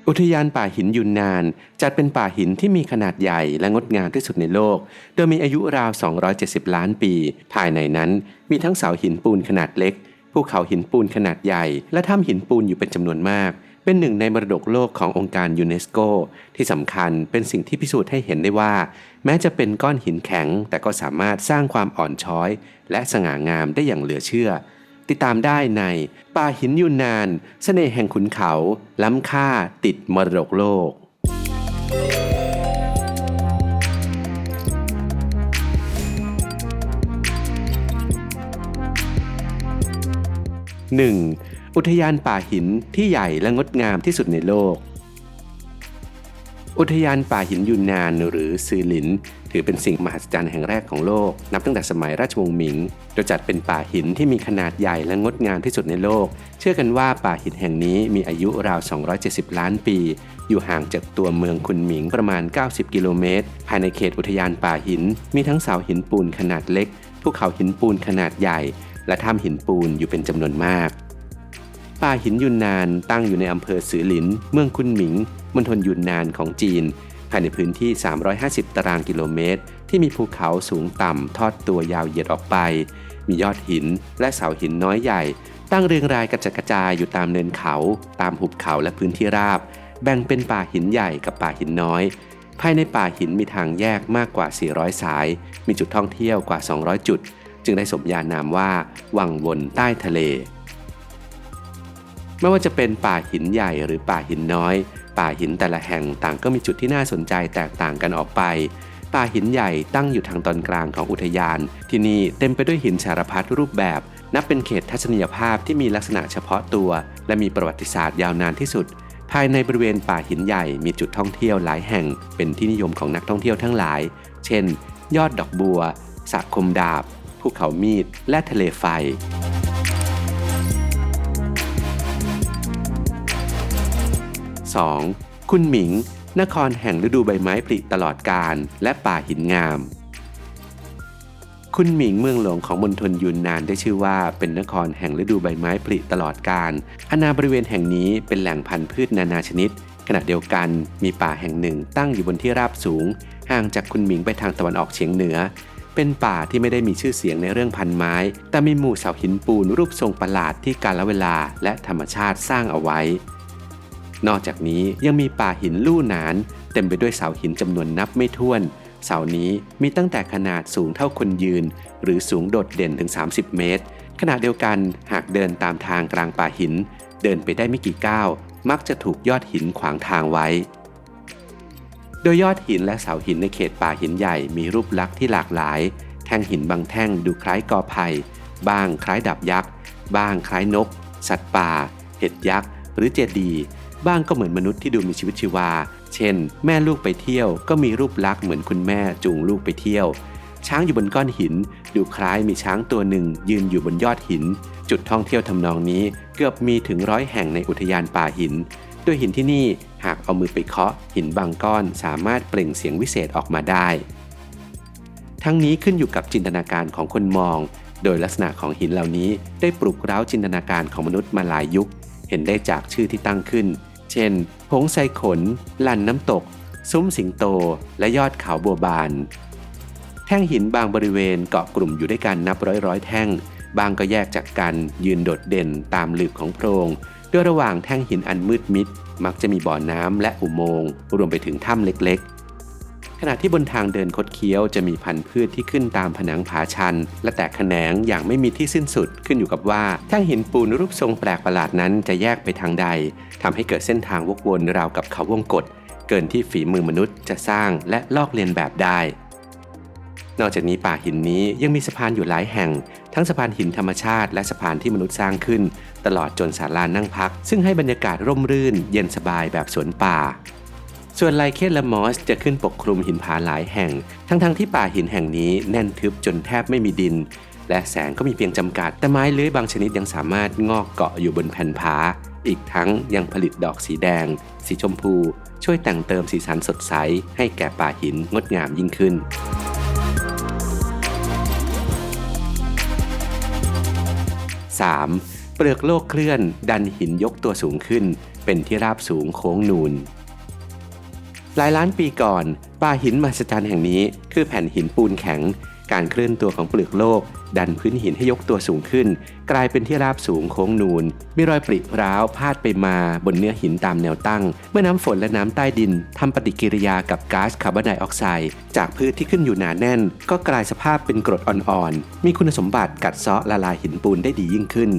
อุทยานป่าหินยูนนานจัดเป็นป่าหินที่มีขนาดใหญ่และงดงามที่สุดในโลกโดยมีอายุราว270ล้านปีภายในนั้นมีทั้งเสาหินปูนขนาดเล็กภูเขาหินปูนขนาดใหญ่และถ้ำหินปูนอยู่เป็นจำนวนมากเป็นหนึ่งในมรดกโลกขององค์การยูเนสโกที่สำคัญเป็นสิ่งที่พิสูจน์ให้เห็นได้ว่าแม้จะเป็นก้อนหินแข็งแต่ก็สามารถสร้างความอ่อนช้อยและสง่างามได้อย่างเหลือเชื่อติดตามได้ในป่าหินยูนนานเสน่ห์แห่งขุนเขาล้ำค่าติดมรดกโลก1. อุทยานป่าหินที่ใหญ่และงดงามที่สุดในโลกอุทยานป่าหินยูนนานหรือซือหลินถือเป็นสิ่งมหัศจรรย์แห่งแรกของโลกนับตั้งแต่สมัยราชวงศ์หมิงโดยจัดเป็นป่าหินที่มีขนาดใหญ่และงดงามที่สุดในโลกเชื่อกันว่าป่าหินแห่งนี้มีอายุราว270ล้านปีอยู่ห่างจากตัวเมืองคุนหมิงประมาณ90กิโลเมตรภายในเขตอุทยานป่าหินมีทั้งเสาหินปูนขนาดเล็กภูเขาหินปูนขนาดใหญ่และถ้ำหินปูนอยู่เป็นจำนวนมากป่าหินยูนนานตั้งอยู่ในอำเภอซือหลินเมืองคุนหมิงมณฑลยูนนานของจีนภายในพื้นที่350ตารางกิโลเมตรที่มีภูเขาสูงต่ำทอดตัวยาวเหยียดออกไปมียอดหินและเสาหินน้อยใหญ่ตั้งเรียงรายกระจัดกระจายอยู่ตามเนินเขาตามหุบเขาและพื้นที่ราบแบ่งเป็นป่าหินใหญ่กับป่าหินน้อยภายในป่าหินมีทางแยกมากกว่า400สายมีจุดท่องเที่ยวกว่า200จุดจึงได้สมญานามว่าวังวนใต้ทะเลไม่ว่าจะเป็นป่าหินใหญ่หรือป่าหินน้อยป่าหินแต่ละแห่งต่างก็มีจุดที่น่าสนใจแตกต่างกันออกไปป่าหินใหญ่ตั้งอยู่ทางตอนกลางของอุทยานที่นี่เต็มไปด้วยหินสารพัดรูปแบบนับเป็นเขตทัศนียภาพที่มีลักษณะเฉพาะตัวและมีประวัติศาสตร์ยาวนานที่สุดภายในบริเวณป่าหินใหญ่มีจุดท่องเที่ยวหลายแห่งเป็นที่นิยมของนักท่องเที่ยวทั้งหลายเช่นยอดดอกบัวสระคมดาบภูเขามีดและทะเลไฟ2. คุนหมิงนครแห่งฤดูใบไม้ผลิตลอดกาลและป่าหินงามคุนหมิงเมืองหลวงของมณฑลยูนนานได้ชื่อว่าเป็นนครแห่งฤดูใบไม้ผลิตลอดกาลอาณาบริเวณแห่งนี้เป็นแหล่งพันธุ์พืชนานาชนิดขณะเดียวกันมีป่าแห่งหนึ่งตั้งอยู่บนที่ราบสูงห่างจากคุนหมิงไปทางตะวันออกเฉียงเหนือเป็นป่าที่ไม่ได้มีชื่อเสียงในเรื่องพันไม้แต่มีหมู่เสาหินปูนรูปทรงประหลาดที่กาลเวลาและธรรมชาติสร้างเอาไว้นอกจากนี้ยังมีป่าหินลู่หนานเต็มไปด้วยเสาหินจำนวนนับไม่ถ้วนเสานี้มีตั้งแต่ขนาดสูงเท่าคนยืนหรือสูงโดดเด่นถึง30เมตรขณะเดียวกันหากเดินตามทางกลางป่าหินเดินไปได้ไม่กี่ก้าวมักจะถูกยอดหินขวางทางไว้โดยยอดหินและเสาหินในเขตป่าหินใหญ่มีรูปลักษณ์ที่หลากหลายแท่งหินบางแท่งดูคล้ายกอไผ่บ้างคล้ายดาบยักษ์บ้างคล้ายนกสัตว์ป่าเห็ดยักษ์หรือเจดีย์บ้างก็เหมือนมนุษย์ที่ดูมีชีวิตชีวาเช่นแม่ลูกไปเที่ยวก็มีรูปลักษณ์เหมือนคุณแม่จูงลูกไปเที่ยวช้างอยู่บนก้อนหินดูคล้ายมีช้างตัวหนึ่งยืนอยู่บนยอดหินจุดท่องเที่ยวทำนองนี้เกือบมีถึง100แห่งในอุทยานป่าหินโดยหินที่นี่หากเอามือไปเคาะหินบางก้อนสามารถเปล่งเสียงวิเศษออกมาได้ทั้งนี้ขึ้นอยู่กับจินตนาการของคนมองโดยลักษณะของหินเหล่านี้ได้ปลุกเร้าจินตนาการของมนุษย์มาหลายยุคเห็นได้จากชื่อที่ตั้งขึ้นเช่นหงส์ไซขนลั่นน้ำตกซุ้มสิงโตและยอดเขาบัวบานแท่งหินบางบริเวณเกาะกลุ่มอยู่ด้วยกันนับร้อยแท่งบางก็แยกจากกันยืนโดดเด่นตามหลืบของโพรงโดยระหว่างแท่งหินอันมืดมิดมักจะมีบ่อน้ำและอุโมงค์รวมไปถึงถ้ำเล็กๆขณะที่บนทางเดินคดเคี้ยวจะมีพันธุ์พืชที่ขึ้นตามผนังผาชันและแตกแขนงอย่างไม่มีที่สิ้นสุดขึ้นอยู่กับว่าแท่งหินปูนรูปทรงแปลกประหลาดนั้นจะแยกไปทางใดทำให้เกิดเส้นทางวกวนราวกับเขาวงกตเกินที่ฝีมือมนุษย์จะสร้างและลอกเลียนแบบได้นอกจากนี้ป่าหินนี้ยังมีสะพานอยู่หลายแห่งทั้งสะพานหินธรรมชาติและสะพานที่มนุษย์สร้างขึ้นตลอดจนศาลานั่งพักซึ่งให้บรรยากาศร่มรื่นเย็นสบายแบบสวนป่าส่วนไลเคนและมอสจะขึ้นปกคลุมหินผาหลายแห่งทั้งที่ป่าหินแห่งนี้แน่นทึบจนแทบไม่มีดินและแสงก็มีเพียงจำกัดแต่ไม้เลื้อยบางชนิดยังสามารถงอกเกาะอยู่บนแผ่นผาอีกทั้งยังผลิตดอกสีแดงสีชมพูช่วยแต่งเติมสีสันสดใสให้แก่ป่าหินงดงามยิ่งขึ้น 3. เปลือกโลกเคลื่อนดันหินยกตัวสูงขึ้นเป็นที่ราบสูงโค้งนูนหลายล้านปีก่อนป่าหินมหัศจรรย์แห่งนี้คือแผ่นหินปูนแข็งการเคลื่อนตัวของเปลือกโลกดันพื้นหินให้ยกตัวสูงขึ้นกลายเป็นที่ราบสูงโค้งนูนมีรอยปริร้าวพาดไปมาบนเนื้อหินตามแนวตั้งเมื่อน้ำฝนและน้ำใต้ดินทำปฏิกิริยากับก๊าซคาร์บอนไดออกไซด์จากพืชที่ขึ้นอยู่หนาแน่นก็กลายสภาพเป็นกรดอ่อนๆมีคุณสมบัติกัดเซาะละลายหินปูนได้ดียิ่งขึ้น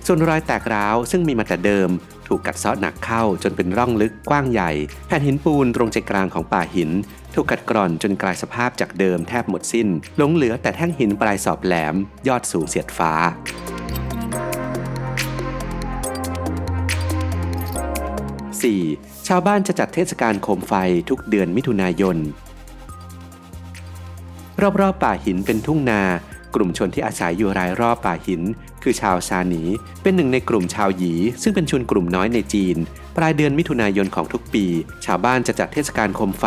ส่วนรอยแตกร้าวซึ่งมีมาแต่เดิมถูกกัดเซาะหนักเข้าจนเป็นร่องลึกกว้างใหญ่แผ่นหินปูนตรงใจกลางของป่าหินถูกกัดกร่อนจนกลายสภาพจากเดิมแทบหมดสิ้นหลงเหลือแต่แท่งหินปลายศอกแหลมยอดสูงเสียดฟ้า 4. ชาวบ้านจะจัดเทศกาลโคมไฟทุกเดือนมิถุนายนรอบๆป่าหินเป็นทุ่งนากลุ่มชนที่อาศัยอยู่รายรอบป่าหินคือชาวซาหนีเป็นหนึ่งในกลุ่มชาวหยีซึ่งเป็นชนกลุ่มน้อยในจีนปลายเดือนมิถุนายนของทุกปีชาวบ้านจะจัดเทศกาลโคมไฟ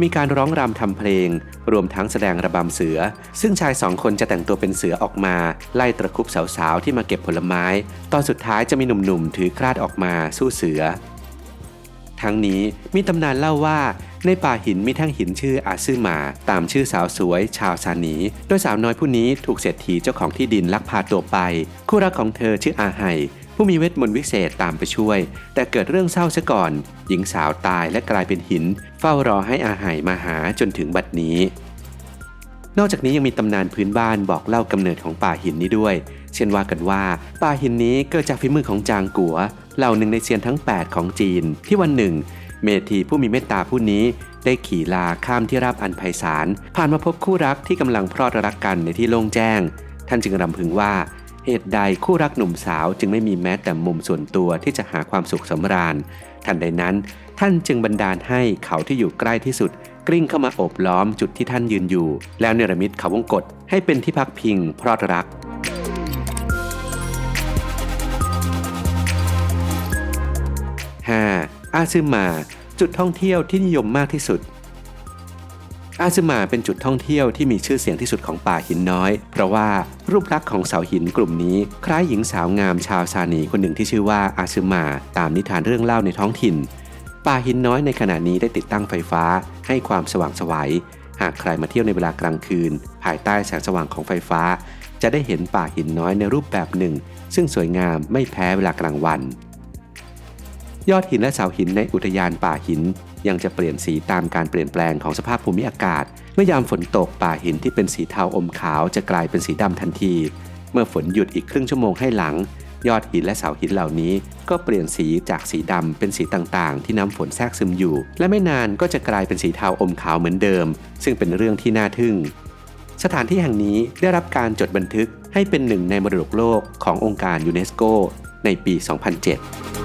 มีการร้องรำทำเพลงรวมทั้งแสดงระบำเสือซึ่งชาย2 คนจะแต่งตัวเป็นเสือออกมาไล่ตะครุบสาวๆที่มาเก็บผลไม้ตอนสุดท้ายจะมีหนุ่มๆถือคราดออกมาสู้เสือทั้งนี้มีตำนานเล่าว่าในป่าหินมีแท่งหินชื่ออาซื่อหมาตามชื่อสาวสวยชาวซาหนีโดยสาวน้อยผู้นี้ถูกเศรษฐีเจ้าของที่ดินลักพาตัวไปคู่รักของเธอชื่ออาไห่ผู้มีเวทมนต์วิเศษตามไปช่วยแต่เกิดเรื่องเศร้าซะก่อนหญิงสาวตายและกลายเป็นหินเฝ้ารอให้อาไห่มาหาจนถึงบัดนี้นอกจากนี้ยังมีตำนานพื้นบ้านบอกเล่ากำเนิดของป่าหินนี้ด้วยเช่นว่ากันว่าป่าหินนี้เกิดจากฝีมือของจางกัวเหล่าหนึ่งในเซียนทั้ง8ของจีนที่วันหนึ่งเมธีผู้มีเมตตาผู้นี้ได้ขี่ลาข้ามที่ราบอันไพศาลผ่านมาพบคู่รักที่กำลังพรอดรักกันในที่โล่งแจ้งท่านจึงรำพึงว่าเหตุใดคู่รักหนุ่มสาวจึงไม่มีแม้แต่มุมส่วนตัวที่จะหาความสุขสำราญทันใดนั้นท่านจึงบันดาลให้เขาที่อยู่ใกล้ที่สุดกลิ้งเข้ามาโอบล้อมจุดที่ท่านยืนอยู่แล้วเนรมิตเขาวงกฏให้เป็นที่พักพิงพรอดรัก5. อาซึมาจุดท่องเที่ยวที่นิยมมากที่สุดอาซึมาเป็นจุดท่องเที่ยวที่มีชื่อเสียงที่สุดของป่าหินน้อยเพราะว่ารูปลักษณ์ของเสาหินกลุ่มนี้คล้ายหญิงสาวงามชาวซาหนีคนหนึ่งที่ชื่อว่าอาซึมาตามนิทานเรื่องเล่าในท้องถิ่นป่าหินน้อยในขณะนี้ได้ติดตั้งไฟฟ้าให้ความสว่างไสวหากใครมาเที่ยวในเวลากลางคืนภายใต้แสงสว่างของไฟฟ้าจะได้เห็นป่าหินน้อยในรูปแบบหนึ่งซึ่งสวยงามไม่แพ้เวลากลางวันยอดหินและเสาหินในอุทยานป่าหินยังจะเปลี่ยนสีตามการเปลี่ยนแปลงของสภาพภูมิอากาศเมื่อยามฝนตกป่าหินที่เป็นสีเทาอมขาวจะกลายเป็นสีดำทันทีเมื่อฝนหยุดอีกครึ่งชั่วโมงให้หลังยอดหินและเสาหินเหล่านี้ก็เปลี่ยนสีจากสีดำเป็นสีต่างๆที่น้ำฝนแทรกซึมอยู่และไม่นานก็จะกลายเป็นสีเทาอมขาวเหมือนเดิมซึ่งเป็นเรื่องที่น่าทึ่งสถานที่แห่งนี้ได้รับการจดบันทึกให้เป็นหนึ่งในมรดกโลกขององค์การยูเนสโกในปี 2007